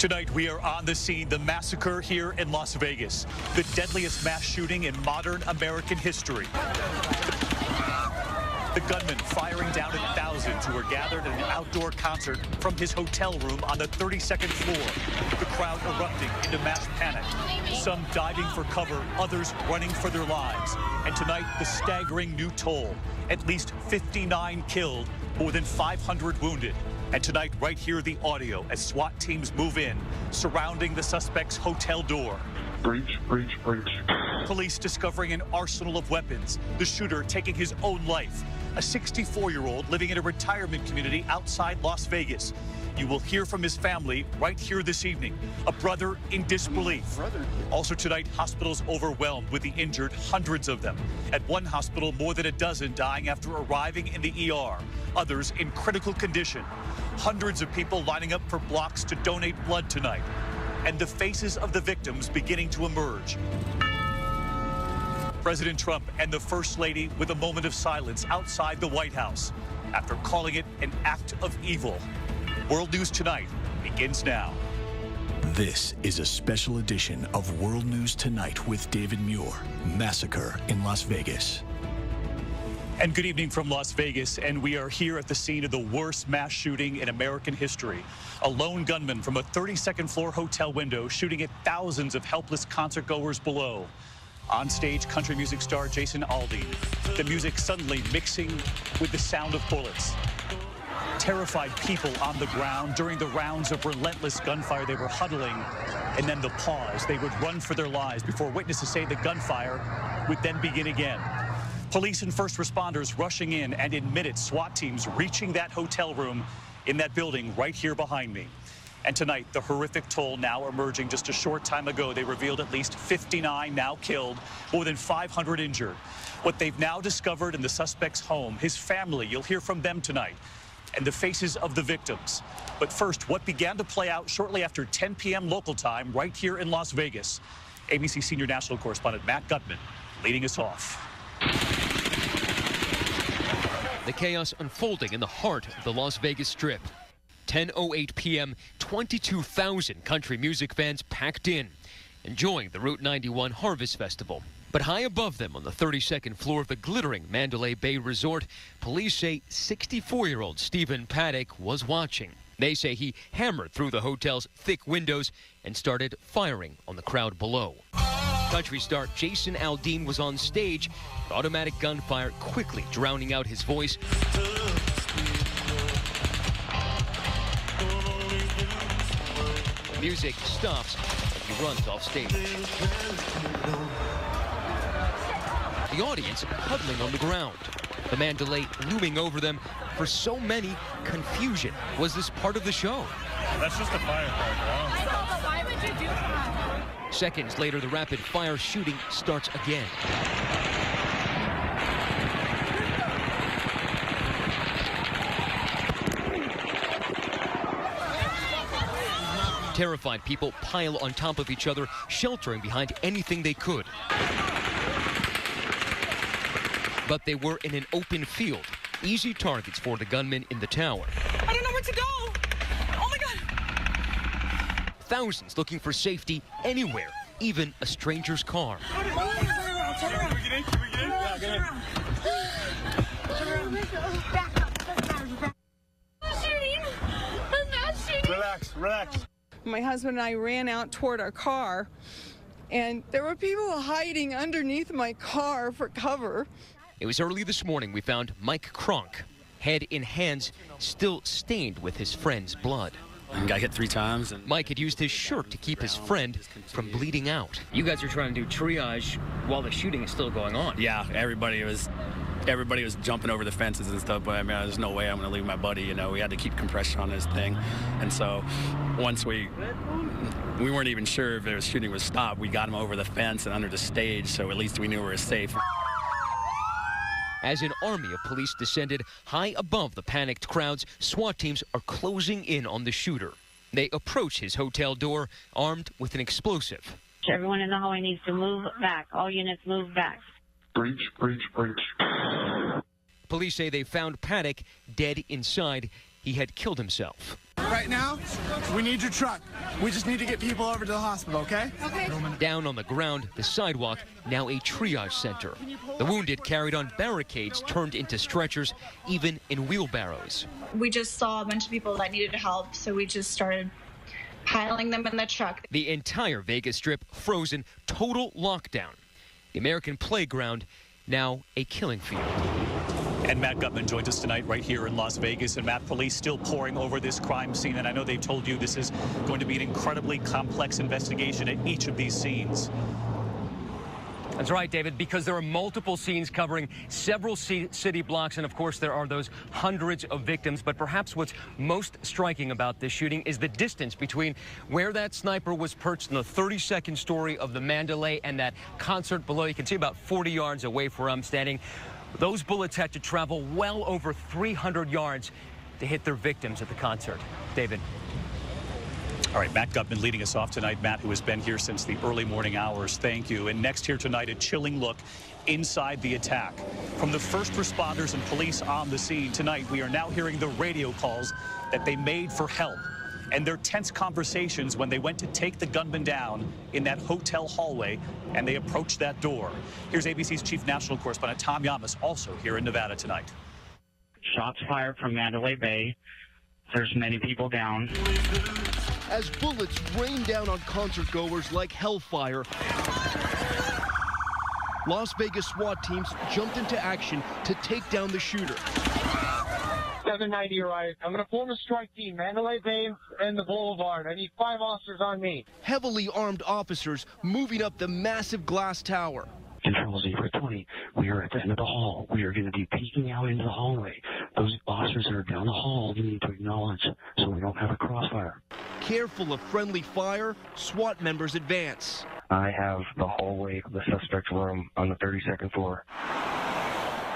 Tonight, we are on the scene, the massacre here in Las Vegas, the deadliest mass shooting in modern American history. The gunman firing down at thousands who were gathered at an outdoor concert from his hotel room on the 32nd floor. The crowd erupting into mass panic. Some diving for cover, others running for their lives. And tonight, the staggering new toll. At least 59 killed, more than 500 wounded. And tonight, right here, the audio as SWAT teams move in, surrounding the suspect's hotel door. Breach. Police discovering an arsenal of weapons, the shooter taking his own life. A 64-year-old living in a retirement community outside Las Vegas. You will hear from his family right here this evening. A brother in disbelief. Also tonight, hospitals overwhelmed with the injured, hundreds of them. At one hospital, more than a dozen dying after arriving in the ER. Others in critical condition. Hundreds of people lining up for blocks to donate blood tonight. And the faces of the victims beginning to emerge. President Trump and the First Lady with a moment of silence outside the White House after calling it an act of evil. World News Tonight begins now. This is a special edition of World News Tonight with David Muir. Massacre in Las Vegas. And good evening from Las Vegas, and we are here at the scene of the worst mass shooting in American history. A lone gunman from a 32nd floor hotel window shooting at thousands of helpless concertgoers below. On stage, country music star Jason Aldean. The music suddenly mixing with the sound of bullets. Terrified people on the ground. During the rounds of relentless gunfire, they were huddling, and then the pause. They would run for their lives before witnesses say the gunfire would then begin again. Police and first responders rushing in, and in minutes, SWAT teams reaching that hotel room in that building right here behind me. And tonight, the horrific toll now emerging. Just a short time ago, they revealed at least 59 now killed, more than 500 injured. What they've now discovered in the suspect's home, his family, you'll hear from them tonight, and the faces of the victims. But first, what began to play out shortly after 10 p.m. local time right here in Las Vegas. ABC senior national correspondent Matt Gutman leading us off. The chaos unfolding in the heart of the Las Vegas Strip. 10:08 p.m., 22,000 country music fans packed in, enjoying the Route 91 Harvest Festival. But high above them on the 32nd floor of the glittering Mandalay Bay Resort, police say 64-year-old Stephen Paddock was watching. They say he hammered through the hotel's thick windows and started firing on the crowd below. Country star Jason Aldean was on stage, with automatic gunfire quickly drowning out his voice. The music stops and he runs off stage. The audience huddling on the ground. The Mandalay looming over them. For so many, confusion. Was this part of the show? That's just a firecracker. Why would you do that? Seconds later, the rapid-fire shooting starts again. Terrified people pile on top of each other, sheltering behind anything they could. But they were in an open field, easy targets for the gunmen in the tower. I don't know where to go. Oh my God. Thousands looking for safety anywhere, even a stranger's car. Relax. My husband and I ran out toward our car, and there were people hiding underneath my car for cover. It was early this morning we found Mike Kronk, head in hands, still stained with his friend's blood. Got hit 3 times. And Mike had used his shirt to keep his friend from bleeding out. You guys are trying to do triage while the shooting is still going on. Yeah, everybody was jumping over the fences and stuff, but I mean, there's no way I'm going to leave my buddy. You know, we had to keep compression on this thing. And so once we weren't even sure if the shooting was stopped, we got him over the fence and under the stage, so at least we knew we were safe. As an army of police descended high above the panicked crowds, SWAT teams are closing in on the shooter. They approach his hotel door, armed with an explosive. Everyone in the hallway needs to move back. All units move back. Breach. Police say they found Paddock dead inside. he had killed himself. Right now, we need your truck. We just need to get people over to the hospital, okay? Okay. Down on the ground, the sidewalk, now a triage center. The wounded carried on barricades turned into stretchers, even in wheelbarrows. We just saw a bunch of people that needed help, so we just started piling them in the truck. The entire Vegas Strip frozen, total lockdown. The American playground, now a killing field. And Matt Gutman joins us tonight right here in Las Vegas. And Matt, police still pouring over this crime scene. And I know they've told you this is going to be an incredibly complex investigation at each of these scenes. That's right, David, because there are multiple scenes covering several city blocks, and of course there are those hundreds of victims. But perhaps what's most striking about this shooting is the distance between where that sniper was perched in the 32nd story of the Mandalay and that concert below. You can see about 40 yards away from where I'm standing. Those bullets had to travel well over 300 yards to hit their victims at the concert. David. All right, Matt Gutman leading us off tonight. Matt, who has been here since the early morning hours, thank you. And next here tonight, a chilling look inside the attack. From the first responders and police on the scene tonight, we are now hearing the radio calls that they made for help and their tense conversations when they went to take the gunman down in that hotel hallway and they approached that door. Here's ABC's chief national correspondent Tom Yamas, also here in Nevada tonight. Shots fired from Mandalay Bay. There's many people down. As bullets rain down on concertgoers like hellfire, Las Vegas SWAT teams jumped into action to take down the shooter. 790 right. I'm going to form a strike team, Mandalay Bay and the Boulevard. I need 5 officers on me. Heavily armed officers moving up the massive glass tower. Control 020, we are at the end of the hall. We are going to be peeking out into the hallway. Those officers that are down the hall, you need to acknowledge so we don't have a crossfire. Careful of friendly fire, SWAT members advance. I have the hallway of the suspect's room on the 32nd floor.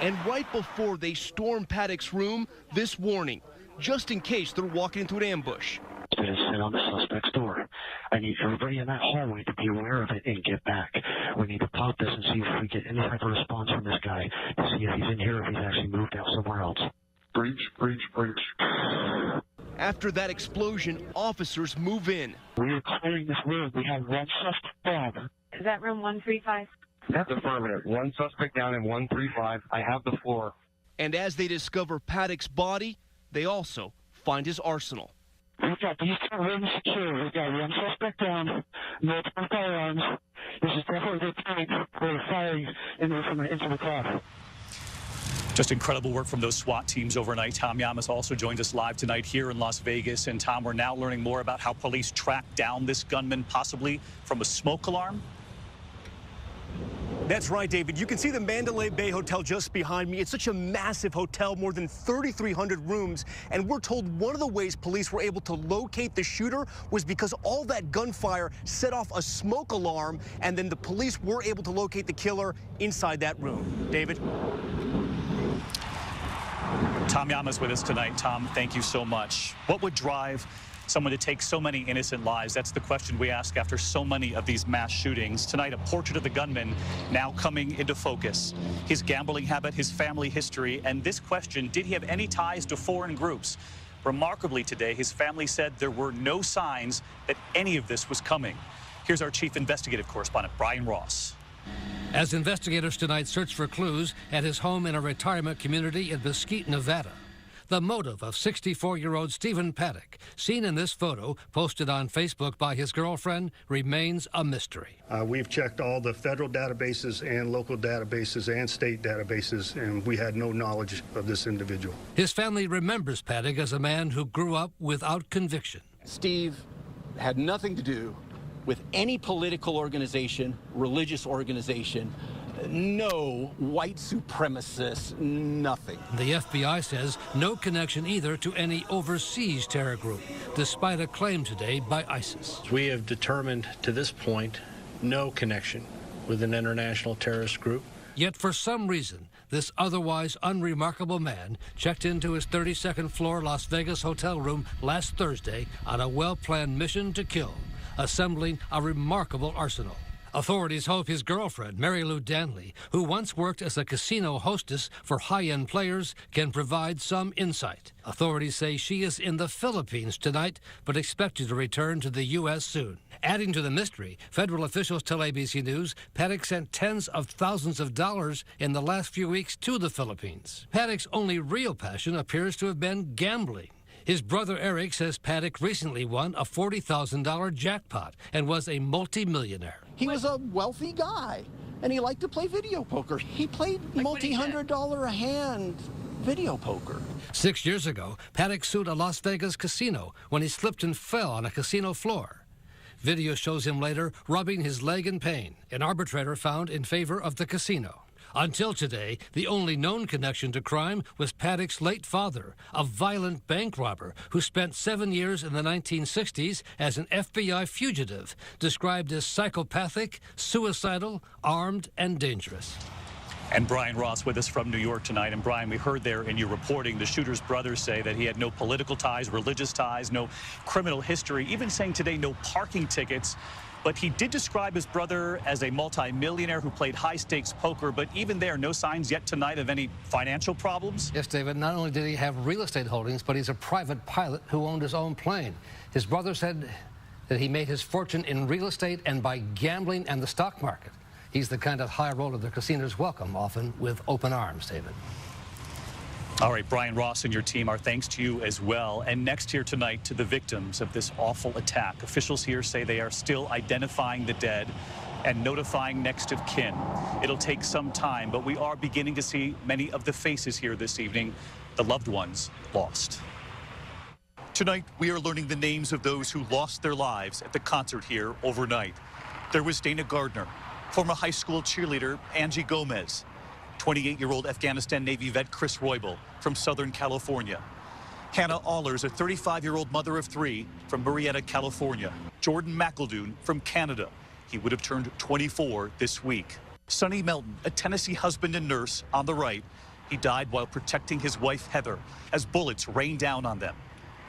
And right before they storm Paddock's room, this warning, just in case they're walking into an ambush. It is set on the suspect's door. I need everybody in that hallway to be aware of it and get back. We need to pop this and see if we get any type of response from this guy to see if he's in here or if he's actually moved out somewhere else. Breach, breach, breach. After that explosion, officers move in. We are clearing this room. We have one suspect down. Is that room 135? That's affirmative. One suspect down in 135. I have the floor. And as they discover Paddock's body, they also find his arsenal. We've got these 2 rooms secure. We've got one suspect down, multiple firearms. This is definitely the time for firing into the crowd. Just incredible work from those SWAT teams overnight. Tom Yamas also joins us live tonight here in Las Vegas. And Tom, we're now learning more about how police tracked down this gunman, possibly from a smoke alarm. That's right, David. You can see the Mandalay Bay Hotel just behind me. It's such a massive hotel, more than 3,300 rooms. And we're told one of the ways police were able to locate the shooter was because all that gunfire set off a smoke alarm, and then the police were able to locate the killer inside that room. David? Tom Yamas with us tonight. Tom, thank you so much. What would drive someone to take so many innocent lives? That's the question we ask after so many of these mass shootings. Tonight, a portrait of the gunman now coming into focus. His gambling habit, his family history, and this question, did he have any ties to foreign groups? Remarkably today, his family said there were no signs that any of this was coming. Here's our chief investigative correspondent, Brian Ross. As investigators tonight search for clues at his home in a retirement community in Mesquite, Nevada. The motive of 64-year-old Stephen Paddock, seen in this photo posted on Facebook by his girlfriend, remains a mystery. We've checked all the federal databases and local databases and state databases, and we had no knowledge of this individual. His family remembers Paddock as a man who grew up without conviction. Steve had nothing to do with any political organization, religious organization, no white supremacists, nothing. The FBI says no connection either to any overseas terror group, despite a claim today by ISIS. We have determined to this point no connection with an international terrorist group. Yet for some reason, this otherwise unremarkable man checked into his 32nd floor Las Vegas hotel room last Thursday on a well-planned mission to kill, assembling a remarkable arsenal. Authorities hope his girlfriend, Mary Lou Danley, who once worked as a casino hostess for high-end players, can provide some insight. Authorities say she is in the Philippines tonight, but expected to return to the U.S. soon. Adding to the mystery, federal officials tell ABC News Paddock sent tens of thousands of dollars in the last few weeks to the Philippines. Paddock's only real passion appears to have been gambling. His brother Eric says Paddock recently won a $40,000 jackpot and was a multi-millionaire. He was a wealthy guy, and he liked to play video poker. He played multi-$100 a hand video poker. 6 years ago, Paddock sued a Las Vegas casino when he slipped and fell on a casino floor. Video shows him later rubbing his leg in pain. An arbitrator found in favor of the casino. Until today, the only known connection to crime was Paddock's late father, a violent bank robber who spent 7 years in the 1960s as an FBI fugitive, described as psychopathic, suicidal, armed, and dangerous. And Brian Ross with us from New York tonight. And Brian, we heard there in your reporting, the shooter's brothers say that he had no political ties, religious ties, no criminal history, even saying today no parking tickets. But he did describe his brother as a multi-millionaire who played high-stakes poker. But even there, no signs yet tonight of any financial problems? Yes, David. Not only did he have real estate holdings, but he's a private pilot who owned his own plane. His brother said that he made his fortune in real estate and by gambling and the stock market. He's the kind of high roller the casinos welcome, often with open arms, David. All right, Brian Ross and your team, our thanks to you as well. And next here tonight to the victims of this awful attack. Officials here say they are still identifying the dead and notifying next of kin. It'll take some time, but we are beginning to see many of the faces here this evening, the loved ones lost. Tonight, we are learning the names of those who lost their lives at the concert here overnight. There was Dana Gardner, former high school cheerleader Angie Gomez, 28-year-old Afghanistan Navy vet Chris Roybal from Southern California. Hannah Allers, a 35-year-old mother of 3 from Marietta, California. Jordan McEldoon from Canada. He would have turned 24 this week. Sonny Melton, a Tennessee husband and nurse on the right. He died while protecting his wife, Heather, as bullets rained down on them.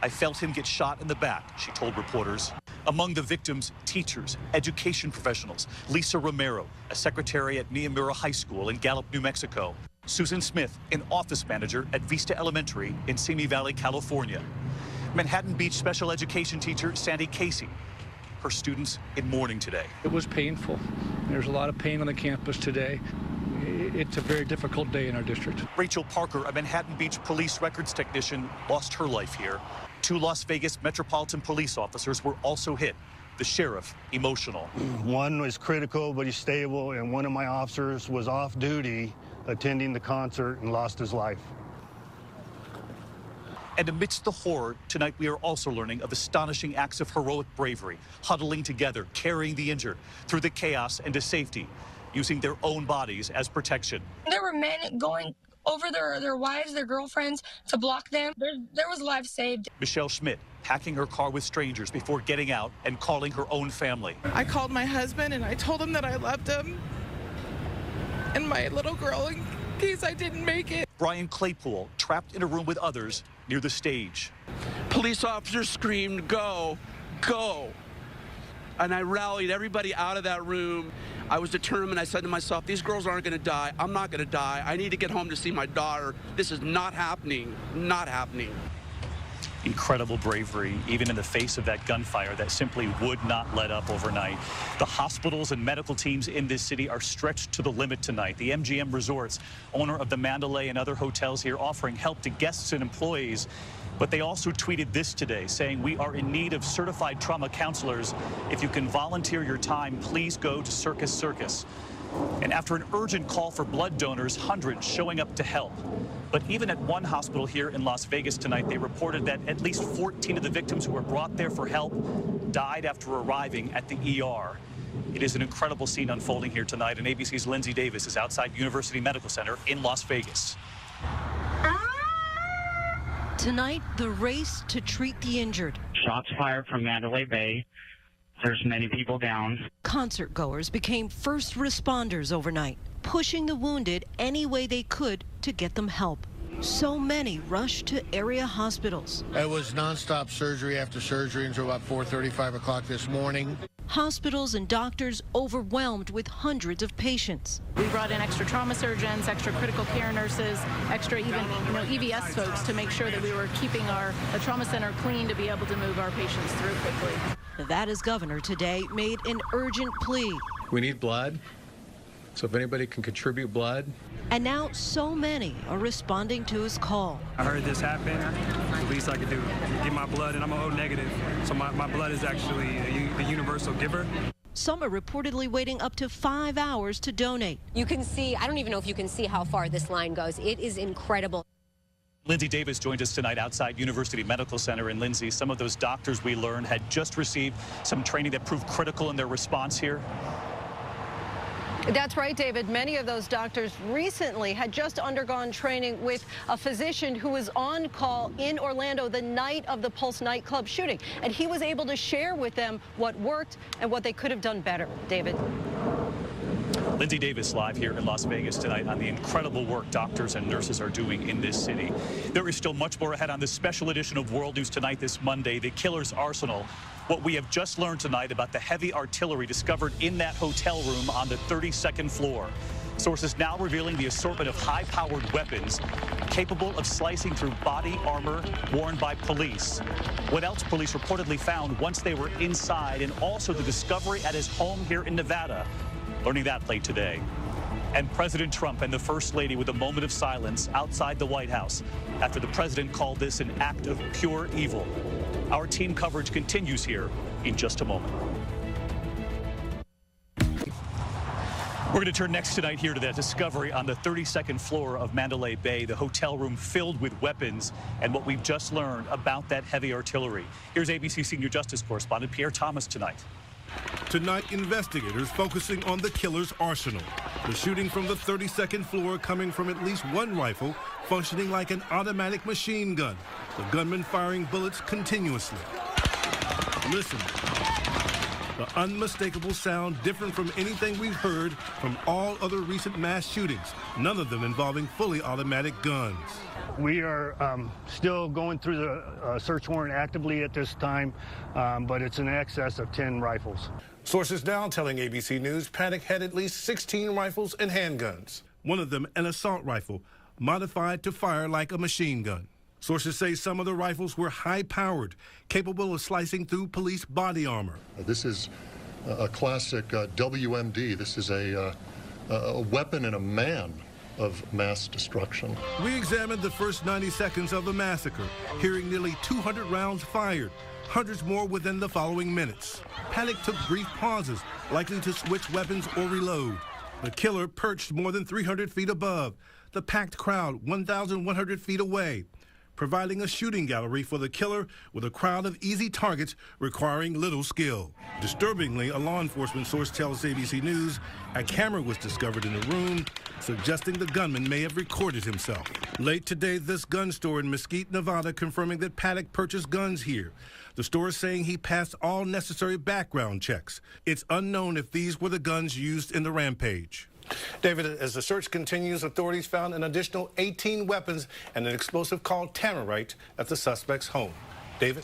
I felt him get shot in the back, she told reporters. Among the victims, teachers, education professionals. Lisa Romero, a secretary at Niamura High School in Gallup, New Mexico. Susan Smith, an office manager at Vista Elementary in Simi Valley, California. Manhattan Beach special education teacher Sandy Casey. Her students in mourning today. It was painful. There's a lot of pain on the campus today. It's a very difficult day in our district. Rachel Parker, a Manhattan Beach police records technician, lost her life here. 2 Las Vegas Metropolitan Police officers were also hit. The sheriff, emotional. One was critical, but he's stable, and one of my officers was off duty attending the concert and lost his life. And amidst the horror, tonight we are also learning of astonishing acts of heroic bravery, huddling together, carrying the injured through the chaos and to safety, using their own bodies as protection. There were men going over their wives, their girlfriends, to block them. There was lives saved. Michelle Schmidt, packing her car with strangers before getting out and calling her own family. I called my husband and I told him that I loved him and my little girl in case I didn't make it. Brian Claypool, trapped in a room with others near the stage. Police officers screamed, "Go, go." And I rallied everybody out of that room. I was determined. I said to myself, these girls aren't going to die. I'm not going to die. I need to get home to see my daughter. This is not happening. Not happening. Incredible bravery, even in the face of that gunfire that simply would not let up overnight. The hospitals and medical teams in this city are stretched to the limit tonight. The MGM Resorts, owner of the Mandalay and other hotels here, offering help to guests and employees. But they also tweeted this today, saying, we are in need of certified trauma counselors. If you can volunteer your time, please go to Circus Circus. And after an urgent call for blood donors, hundreds showing up to help. But even at one hospital here in Las Vegas tonight, they reported that at least 14 of the victims who were brought there for help died after arriving at the ER. It is an incredible scene unfolding here tonight, and ABC's Lindsey Davis is outside University Medical Center in Las Vegas. Tonight, the race to treat the injured. Shots fired from Mandalay Bay. There's many people down. Concert goers became first responders overnight, pushing the wounded any way they could to get them help. So many rushed to area hospitals. It was nonstop surgery after surgery until about 4:30, 5 o'clock this morning. Hospitals and doctors overwhelmed with hundreds of patients. We brought in extra trauma surgeons, extra critical care nurses, extra even EVS folks to make sure that we were keeping the trauma center clean to be able to move our patients through quickly. Nevada's governor today made an urgent plea. We need blood, so if anybody can contribute blood. And now so many are responding to his call. I heard this happen. The least I could do, give my blood, and I'm an O negative, so my blood is actually the universal giver. Some are reportedly waiting up to 5 hours to donate. You can see, I don't even know if you can see how far this line goes. It is incredible. Lindsey Davis joined us tonight outside University Medical Center in Lindsey. Some of those doctors we learned had just received some training that proved critical in their response here. That's right, David. Many of those doctors recently had just undergone training with a physician who was on call in Orlando the night of the Pulse nightclub shooting. And he was able to share with them what worked and what they could have done better. David. Lindsey Davis live here in Las Vegas tonight on the incredible work doctors and nurses are doing in this city. There is still much more ahead on this special edition of World News Tonight this Monday, the killer's arsenal. What we have just learned tonight about the heavy artillery discovered in that hotel room on the 32nd floor. Sources now revealing the assortment of high-powered weapons capable of slicing through body armor worn by police. What else police reportedly found once they were inside, and also the discovery at his home here in Nevada. Learning that late today. And President Trump and the First Lady with a moment of silence outside the White House after the president called this an act of pure evil. Our team coverage continues here in just a moment. We're going to turn next tonight here to that discovery on the 32nd floor of Mandalay Bay, the hotel room filled with weapons, and what we've just learned about that heavy artillery. Here's ABC senior justice correspondent Pierre Thomas tonight. Tonight, investigators focusing on the killer's arsenal. The shooting from the 32nd floor coming from at least one rifle functioning like an automatic machine gun. The gunman firing bullets continuously. Listen. The unmistakable sound different from anything we've heard from all other recent mass shootings, none of them involving fully automatic guns. We are still going through the search warrant actively at this time, but it's in excess of 10 rifles. Sources now telling ABC News Paddock had at least 16 rifles and handguns. One of them an assault rifle, modified to fire like a machine gun. Sources say some of the rifles were high-powered, capable of slicing through police body armor. This is a classic WMD. This is a weapon and a man of mass destruction. We examined the first 90 seconds of the massacre, hearing nearly 200 rounds fired, hundreds more within the following minutes. Paddock took brief pauses, likely to switch weapons or reload. The killer perched more than 300 feet above, the packed crowd 1,100 feet away, providing a shooting gallery for the killer with a crowd of easy targets requiring little skill. Disturbingly, a law enforcement source tells ABC News a camera was discovered in the room, suggesting the gunman may have recorded himself. Late today, this gun store in Mesquite, Nevada, confirming that Paddock purchased guns here. The store is saying he passed all necessary background checks. It's unknown if these were the guns used in the rampage. David, as the search continues, authorities found an additional 18 weapons and an explosive called Tannerite at the suspect's home. David?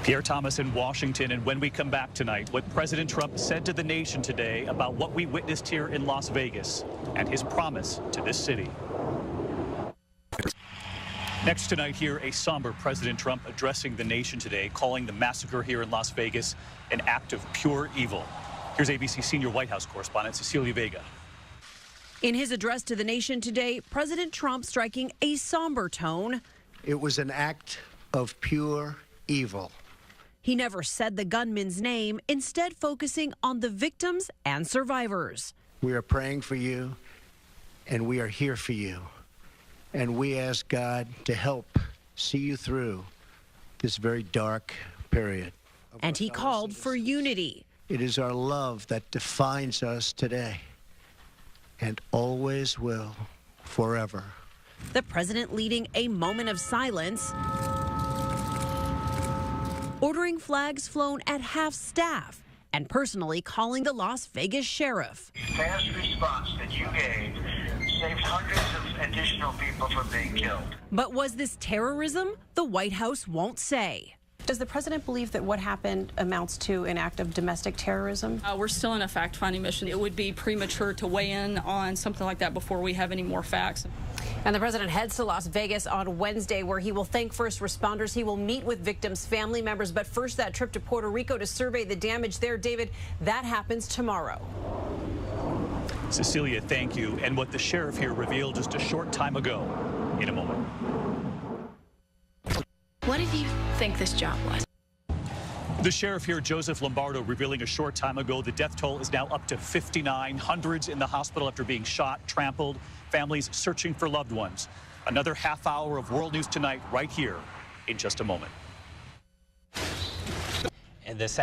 Pierre Thomas in Washington, and when we come back tonight, what President Trump said to the nation today about what we witnessed here in Las Vegas and his promise to this city. Next tonight here, a somber President Trump addressing the nation today, calling the massacre here in Las Vegas an act of pure evil. Here's ABC senior White House correspondent Cecilia Vega. In his address to the nation today, President Trump striking a somber tone. It was an act of pure evil. He never said the gunman's name, instead focusing on the victims and survivors. We are praying for you, and we are here for you. And we ask God to help see you through this very dark period. And he called for unity. It is our love that defines us today and always will, forever. The president leading a moment of silence, ordering flags flown at half staff, and personally calling the Las Vegas sheriff. The fast response that you gave saved hundreds of additional people from being killed. But was this terrorism? The White House won't say. Does the president believe that what happened amounts to an act of domestic terrorism? We're still in a fact-finding mission. It would be premature to weigh in on something like that before we have any more facts. And the president heads to Las Vegas on Wednesday, where he will thank first responders. He will meet with victims' family members. But first, that trip to Puerto Rico to survey the damage there. David, that happens tomorrow. Cecilia, thank you. And what the sheriff here revealed just a short time ago. In a moment. What did you think this job was? The sheriff here, Joseph Lombardo, revealing a short time ago the death toll is now up to 59. Hundreds in the hospital after being shot, trampled. Families searching for loved ones. Another half hour of World News Tonight right here in just a moment. And this